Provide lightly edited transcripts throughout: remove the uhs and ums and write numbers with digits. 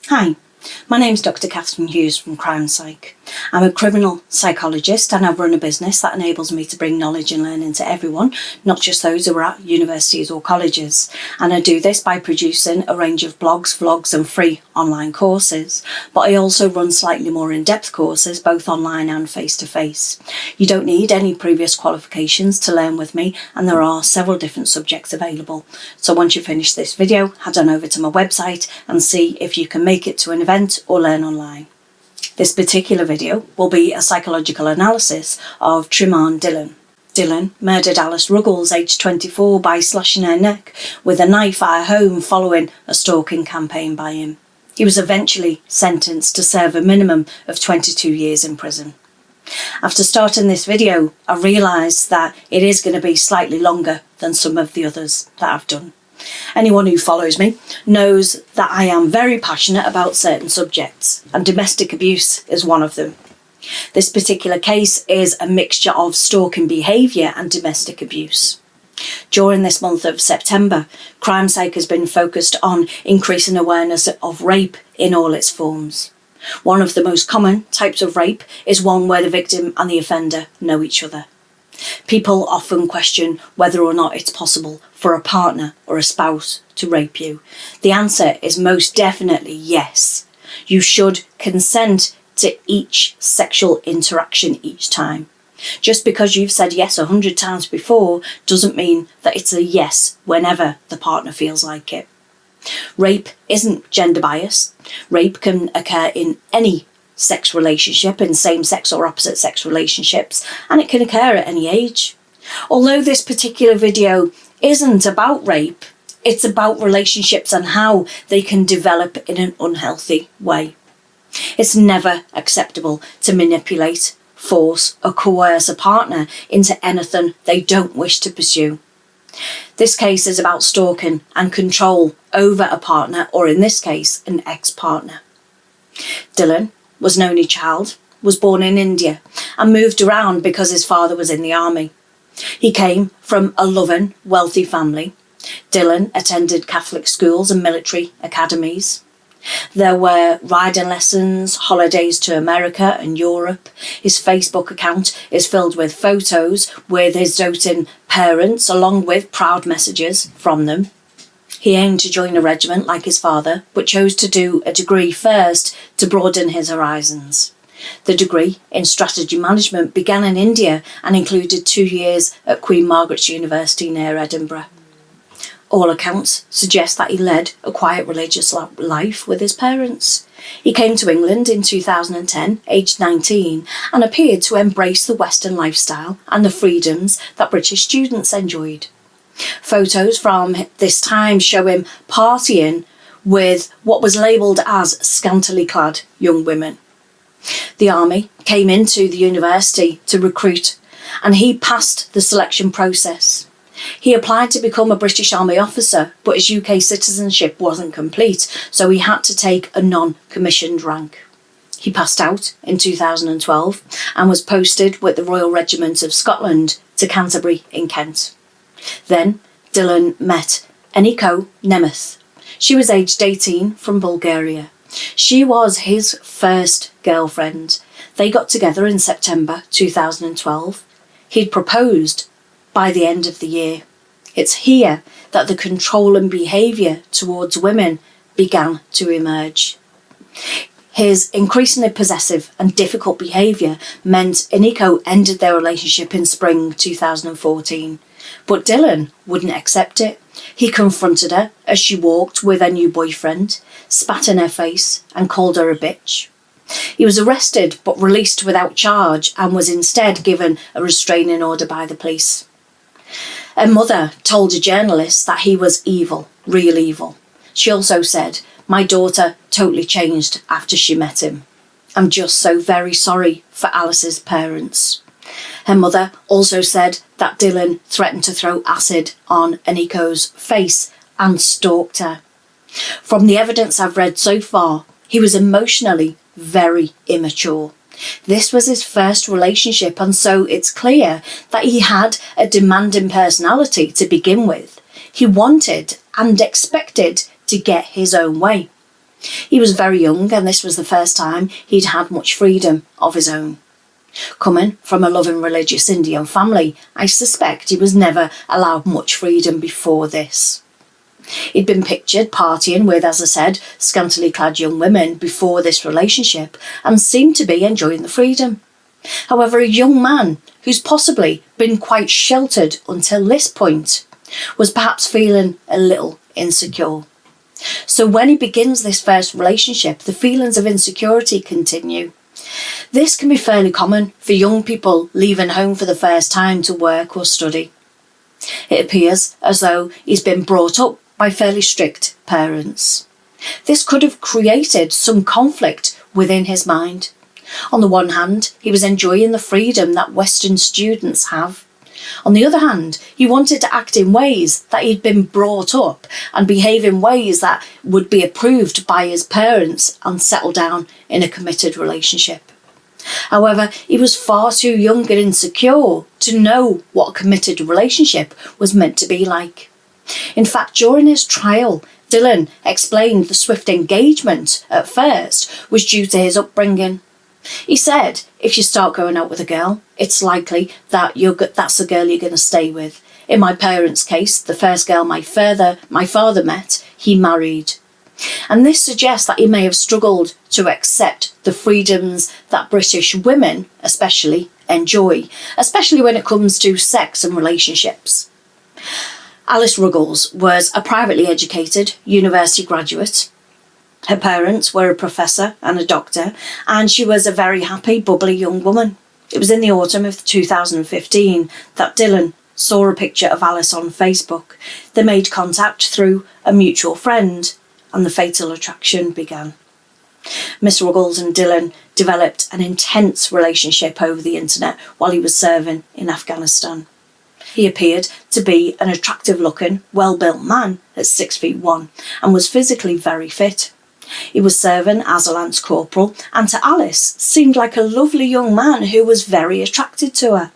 Hi, my name's Dr. Catherine Hughes from Crime Psych. I'm a criminal psychologist and I've run a business that enables me to bring knowledge and learning to everyone, not just those who are at universities or colleges. And I do this by producing a range of blogs, vlogs and free online courses. But I also run slightly more in-depth courses, both online and face-to-face. You don't need any previous qualifications to learn with me, and there are several different subjects available. So once you finish this video, head on over to my website and see if you can make it to an event or learn online. This particular video will be a psychological analysis of Trimaan Dhillon. Dhillon murdered Alice Ruggles, aged 24, by slashing her neck with a knife at her home following a stalking campaign by him. He was eventually sentenced to serve a minimum of 22 years in prison. After starting this video, I realised that it is going to be slightly longer than some of the others that I've done. Anyone who follows me knows that I am very passionate about certain subjects, and domestic abuse is one of them. This particular case is a mixture of stalking behaviour and domestic abuse. During this month of September, Crime Psych has been focused on increasing awareness of rape in all its forms. One of the most common types of rape is one where the victim and the offender know each other. People often question whether or not it's possible for a partner or a spouse to rape you. The answer is most definitely yes. You should consent to each sexual interaction each time. Just because you've said yes 100 times before doesn't mean that it's a yes whenever the partner feels like it. Rape isn't gender biased. Rape can occur in any sex relationship, in same-sex or opposite-sex relationships, and it can occur at any age. Although this particular video isn't about rape, it's about relationships and how they can develop in an unhealthy way. It's never acceptable to manipulate, force or coerce a partner into anything they don't wish to pursue. This case is about stalking and control over a partner, or in this case, an ex-partner. Dhillon was an only child, was born in India and moved around because his father was in the army. He came from a loving, wealthy family. Dhillon attended Catholic schools and military academies. There were riding lessons, holidays to America and Europe. His Facebook account is filled with photos with his doting parents, along with proud messages from them. He aimed to join a regiment like his father, but chose to do a degree first to broaden his horizons. The degree in strategy management began in India and included 2 years at Queen Margaret's University near Edinburgh. All accounts suggest that he led a quiet religious life with his parents. He came to England in 2010, aged 19, and appeared to embrace the Western lifestyle and the freedoms that British students enjoyed. Photos from this time show him partying with what was labelled as scantily clad young women. The army came into the university to recruit, and he passed the selection process. He applied to become a British Army officer, but his UK citizenship wasn't complete, so he had to take a non-commissioned rank. He passed out in 2012 and was posted with the Royal Regiment of Scotland to Canterbury in Kent. Then Dhillon met Eniko Nemeth. She was aged 18, from Bulgaria. She was his first girlfriend. They got together in September 2012. He'd proposed by the end of the year. It's here that the control and behaviour towards women began to emerge. His increasingly possessive and difficult behaviour meant Eniko ended their relationship in spring 2014. But Dhillon wouldn't accept it. He confronted her as she walked with her new boyfriend, spat in her face and called her a bitch. He was arrested but released without charge and was instead given a restraining order by the police. Her mother told a journalist that he was evil, real evil. She also said, "My daughter totally changed after she met him. I'm just so very sorry for Alice's parents." Her mother also said that Dhillon threatened to throw acid on Eniko's face and stalked her. From the evidence I've read so far, he was emotionally very immature. This was his first relationship, and so it's clear that he had a demanding personality to begin with. He wanted and expected to get his own way. He was very young, and this was the first time he'd had much freedom of his own. Coming from a loving religious Indian family, I suspect he was never allowed much freedom before this. He'd been pictured partying with, as I said, scantily clad young women before this relationship and seemed to be enjoying the freedom. However, a young man who's possibly been quite sheltered until this point was perhaps feeling a little insecure. So when he begins this first relationship, the feelings of insecurity continue. This can be fairly common for young people leaving home for the first time to work or study. It appears as though he's been brought up by fairly strict parents. This could have created some conflict within his mind. On the one hand, he was enjoying the freedom that Western students have. On the other hand, he wanted to act in ways that he'd been brought up and behave in ways that would be approved by his parents and settle down in a committed relationship. However, he was far too young and insecure to know what a committed relationship was meant to be like. In fact, during his trial, Dhillon explained the swift engagement at first was due to his upbringing. He said, if you start going out with a girl, it's likely that that's the girl you're going to stay with. In my parents' case, the first girl my father met, he married. And this suggests that he may have struggled to accept the freedoms that British women especially enjoy, especially when it comes to sex and relationships. Alice Ruggles was a privately educated university graduate. Her parents were a professor and a doctor, and she was a very happy, bubbly young woman. It was in the autumn of 2015 that Dhillon saw a picture of Alice on Facebook. They made contact through a mutual friend, and the fatal attraction began. Miss Ruggles and Dhillon developed an intense relationship over the internet while he was serving in Afghanistan. He appeared to be an attractive-looking, well-built man at 6'1" and was physically very fit. He was serving as a Lance Corporal, and to Alice seemed like a lovely young man who was very attracted to her.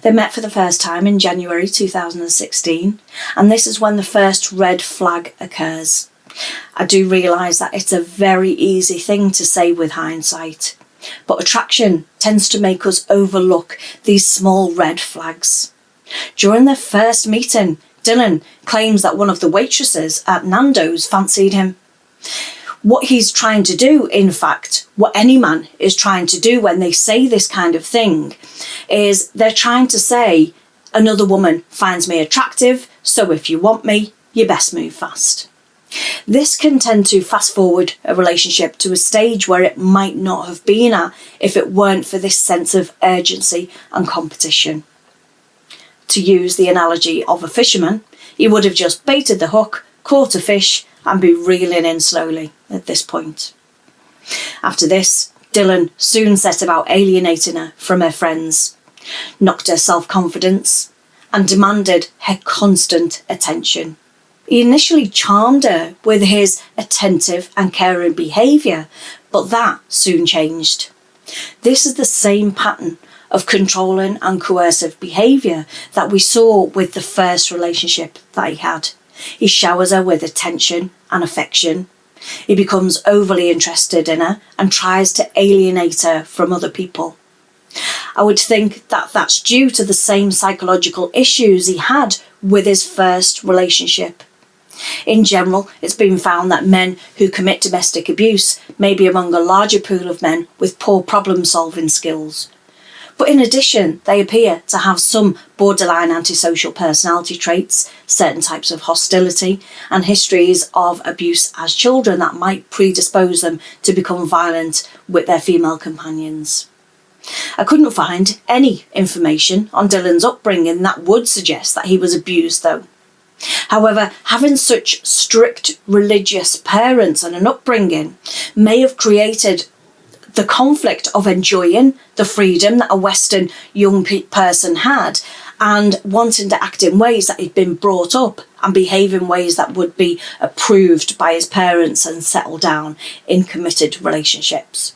They met for the first time in January 2016, and this is when the first red flag occurs. I do realise that it's a very easy thing to say with hindsight, but attraction tends to make us overlook these small red flags. During their first meeting, Dhillon claims that one of the waitresses at Nando's fancied him. What he's trying to do, in fact, what any man is trying to do when they say this kind of thing, is they're trying to say, another woman finds me attractive, so if you want me, you best move fast. This can tend to fast forward a relationship to a stage where it might not have been at if it weren't for this sense of urgency and competition. To use the analogy of a fisherman, he would have just baited the hook, caught a fish, and be reeling in slowly at this point. After this, Dhillon soon set about alienating her from her friends, knocked her self-confidence, and demanded her constant attention. He initially charmed her with his attentive and caring behaviour, but that soon changed. This is the same pattern of controlling and coercive behaviour that we saw with the first relationship that he had. He showers her with attention and affection. He becomes overly interested in her and tries to alienate her from other people. I would think that that's due to the same psychological issues he had with his first relationship. In general, it's been found that men who commit domestic abuse may be among a larger pool of men with poor problem-solving skills. But in addition, they appear to have some borderline antisocial personality traits, certain types of hostility, and histories of abuse as children that might predispose them to become violent with their female companions. I couldn't find any information on Dhillon's upbringing that would suggest that he was abused, though. However, having such strict religious parents and an upbringing may have created the conflict of enjoying the freedom that a Western young person had and wanting to act in ways that he'd been brought up and behave in ways that would be approved by his parents and settle down in committed relationships.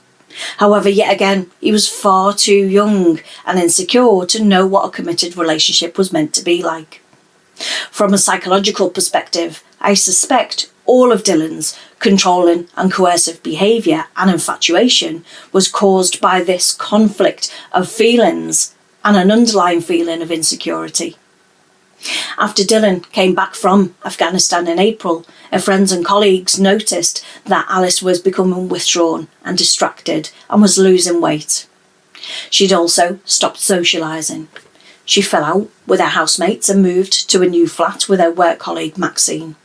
However, yet again, he was far too young and insecure to know what a committed relationship was meant to be like. From a psychological perspective, I suspect all of Dhillon's controlling and coercive behaviour and infatuation was caused by this conflict of feelings and an underlying feeling of insecurity. After Dhillon came back from Afghanistan in April, her friends and colleagues noticed that Alice was becoming withdrawn and distracted and was losing weight. She'd also stopped socialising. She fell out with her housemates and moved to a new flat with her work colleague Maxine.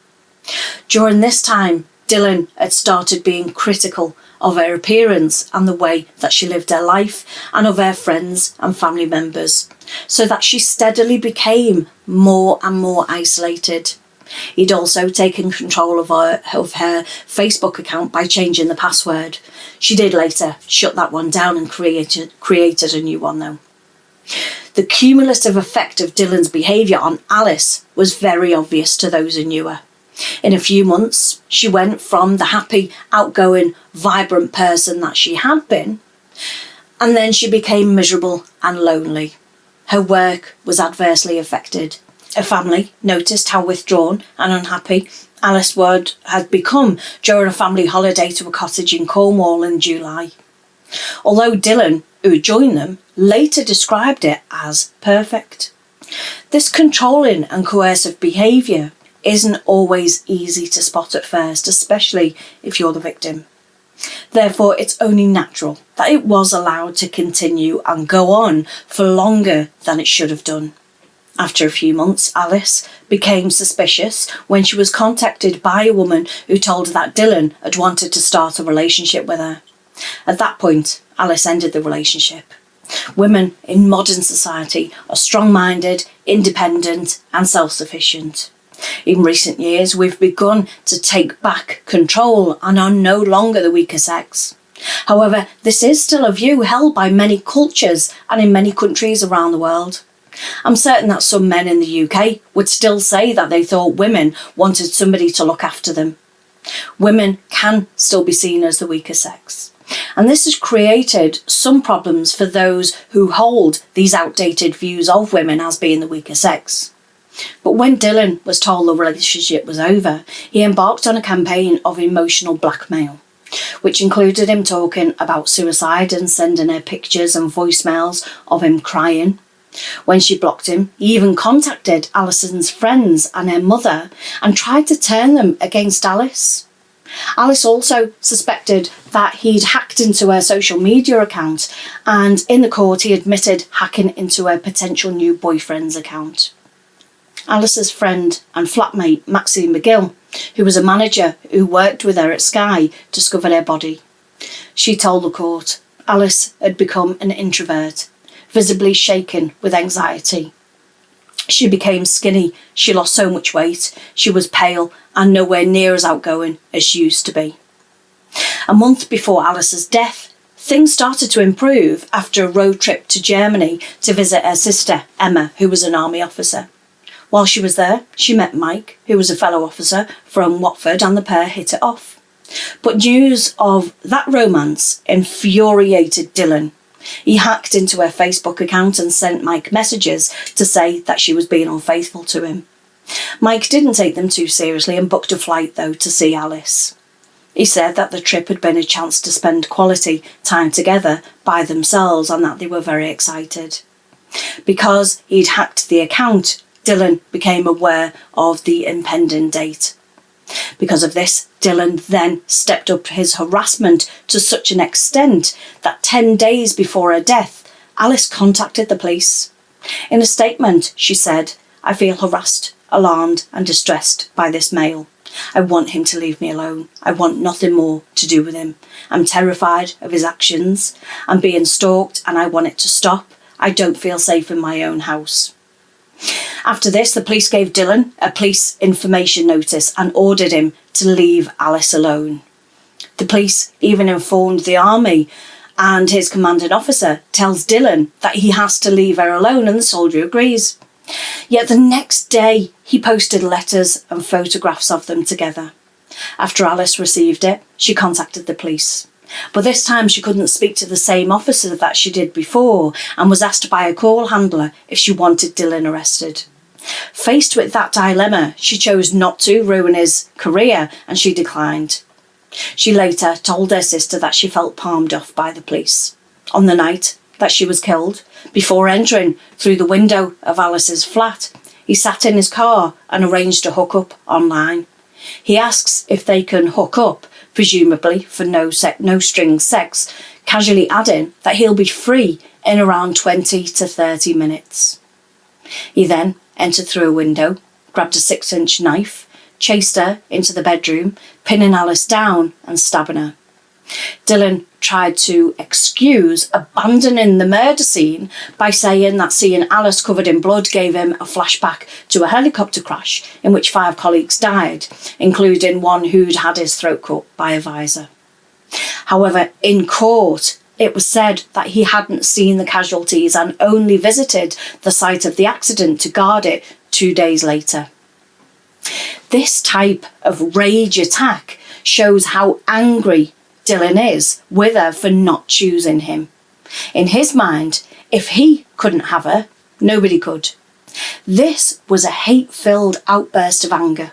During this time, Dhillon had started being critical of her appearance and the way that she lived her life and of her friends and family members, so that she steadily became more and more isolated. He'd also taken control of her Facebook account by changing the password. She did later shut that one down and created a new one though. The cumulative effect of Dhillon's behaviour on Alice was very obvious to those who knew her. In a few months, she went from the happy, outgoing, vibrant person that she had been, and then she became miserable and lonely. Her work was adversely affected. Her family noticed how withdrawn and unhappy Alice Ward had become during a family holiday to a cottage in Cornwall in July. Although Dhillon, who had joined them, later described it as perfect. This controlling and coercive behaviour isn't always easy to spot at first, especially if you're the victim. Therefore, it's only natural that it was allowed to continue and go on for longer than it should have done. After a few months, Alice became suspicious when she was contacted by a woman who told her that Dhillon had wanted to start a relationship with her. At that point, Alice ended the relationship. Women in modern society are strong-minded, independent and self-sufficient. In recent years, we've begun to take back control and are no longer the weaker sex. However, this is still a view held by many cultures and in many countries around the world. I'm certain that some men in the UK would still say that they thought women wanted somebody to look after them. Women can still be seen as the weaker sex. And this has created some problems for those who hold these outdated views of women as being the weaker sex. But when Dhillon was told the relationship was over, he embarked on a campaign of emotional blackmail, which included him talking about suicide and sending her pictures and voicemails of him crying. When she blocked him, he even contacted Alison's friends and her mother and tried to turn them against Alice. Alice also suspected that he'd hacked into her social media account, and in the court he admitted hacking into her potential new boyfriend's account. Alice's friend and flatmate Maxine McGill, who was a manager who worked with her at Sky, discovered her body. She told the court Alice had become an introvert, visibly shaken with anxiety. She became skinny, she lost so much weight, she was pale and nowhere near as outgoing as she used to be. A month before Alice's death, things started to improve after a road trip to Germany to visit her sister, Emma, who was an army officer. While she was there, she met Mike, who was a fellow officer from Watford, and the pair hit it off. But news of that romance infuriated Dhillon. He hacked into her Facebook account and sent Mike messages to say that she was being unfaithful to him. Mike didn't take them too seriously and booked a flight, though, to see Alice. He said that the trip had been a chance to spend quality time together by themselves and that they were very excited. Because he'd hacked the account, Dhillon became aware of the impending date. Because of this, Dhillon then stepped up his harassment to such an extent that 10 days before her death, Alice contacted the police. In a statement, she said, "I feel harassed, alarmed and distressed by this male. I want him to leave me alone. I want nothing more to do with him. I'm terrified of his actions. I'm being stalked and I want it to stop. I don't feel safe in my own house." After this, the police gave Dhillon a police information notice and ordered him to leave Alice alone. The police even informed the army, and his commanding officer tells Dhillon that he has to leave her alone, and the soldier agrees. Yet the next day, he posted letters and photographs of them together. After Alice received it, she contacted the police. But this time she couldn't speak to the same officer that she did before and was asked by a call handler if she wanted Dhillon arrested. Faced with that dilemma, she chose not to ruin his career and she declined. She later told her sister that she felt palmed off by the police. On the night that she was killed, before entering through the window of Alice's flat, he sat in his car and arranged to hook up online. He asks if they can hook up, presumably for no string sex, casually adding that he'll be free in around 20 to 30 minutes. He then entered through a window, grabbed a 6-inch knife, chased her into the bedroom, pinning Alice down and stabbing her. Dhillon tried to excuse abandoning the murder scene by saying that seeing Alice covered in blood gave him a flashback to a helicopter crash in which 5 colleagues died, including one who'd had his throat cut by a visor. However, in court, it was said that he hadn't seen the casualties and only visited the site of the accident to guard it 2 days later. This type of rage attack shows how angry Dhillon is with her for not choosing him. In his mind, if he couldn't have her, nobody could. This was a hate-filled outburst of anger.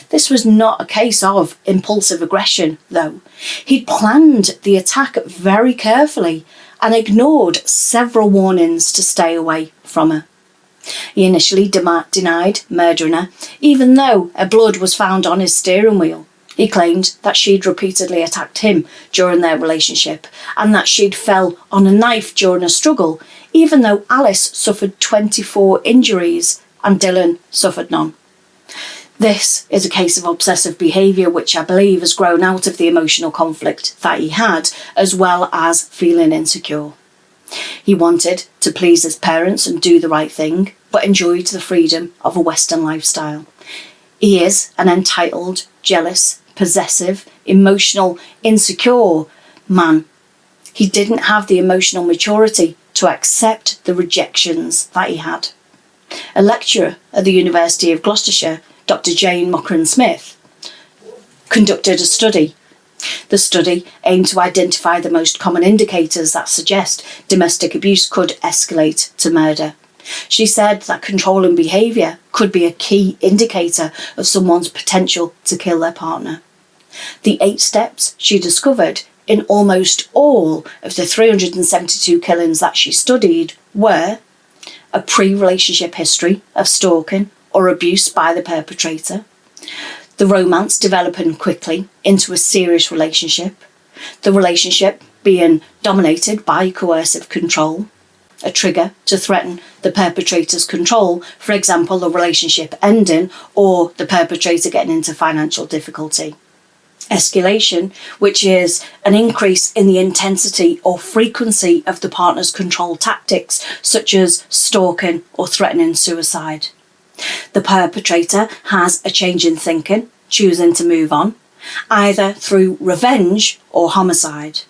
This was not a case of impulsive aggression, though. He'd planned the attack very carefully and ignored several warnings to stay away from her. He initially denied murdering her, even though her blood was found on his steering wheel. He claimed that she'd repeatedly attacked him during their relationship and that she'd fell on a knife during a struggle, even though Alice suffered 24 injuries and Dhillon suffered none. This is a case of obsessive behaviour which I believe has grown out of the emotional conflict that he had, as well as feeling insecure. He wanted to please his parents and do the right thing, but enjoyed the freedom of a Western lifestyle. He is an entitled, jealous, possessive, emotional, insecure man. He didn't have the emotional maturity to accept the rejections that he had. A lecturer at the University of Gloucestershire, Dr. Jane Mockran-Smith, conducted a study. The study aimed to identify the most common indicators that suggest domestic abuse could escalate to murder. She said that controlling behaviour could be a key indicator of someone's potential to kill their partner. The 8 steps she discovered in almost all of the 372 killings that she studied were a pre-relationship history of stalking or abuse by the perpetrator, the romance developing quickly into a serious relationship, the relationship being dominated by coercive control, a trigger to threaten the perpetrator's control, for example, the relationship ending or the perpetrator getting into financial difficulty. Escalation, which is an increase in the intensity or frequency of the partner's control tactics, such as stalking or threatening suicide. The perpetrator has a change in thinking, choosing to move on, either through revenge or homicide.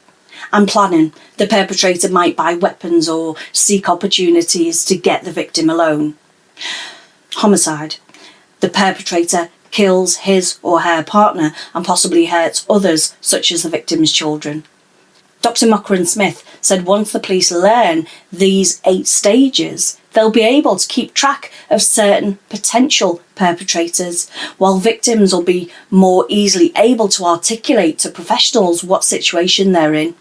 And planning, the perpetrator might buy weapons or seek opportunities to get the victim alone. Homicide, the perpetrator kills his or her partner and possibly hurts others, such as the victim's children. Dr. Mockran-Smith said once the police learn these 8 stages, they'll be able to keep track of certain potential perpetrators, while victims will be more easily able to articulate to professionals what situation they're in.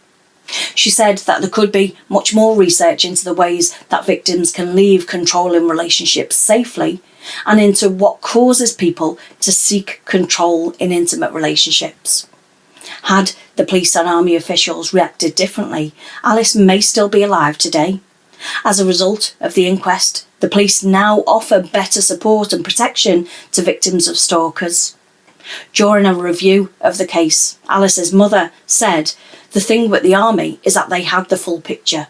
She said that there could be much more research into the ways that victims can leave controlling relationships safely and into what causes people to seek control in intimate relationships. Had the police and army officials reacted differently, Alice may still be alive today. As a result of the inquest, the police now offer better support and protection to victims of stalkers. During a review of the case, Alice's mother said, "The thing with the army is that they had the full picture.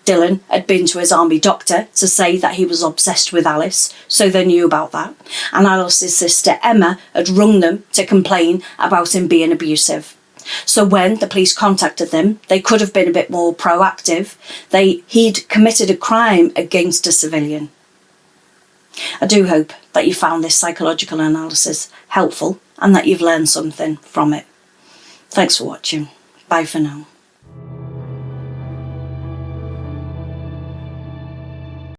Dhillon had been to his army doctor to say that he was obsessed with Alice, so they knew about that. And Alice's sister Emma had rung them to complain about him being abusive. So when the police contacted them, they could have been a bit more proactive. He'd committed a crime against a civilian." I do hope that you found this psychological analysis helpful and that you've learned something from it. Thanks for watching. Bye for now.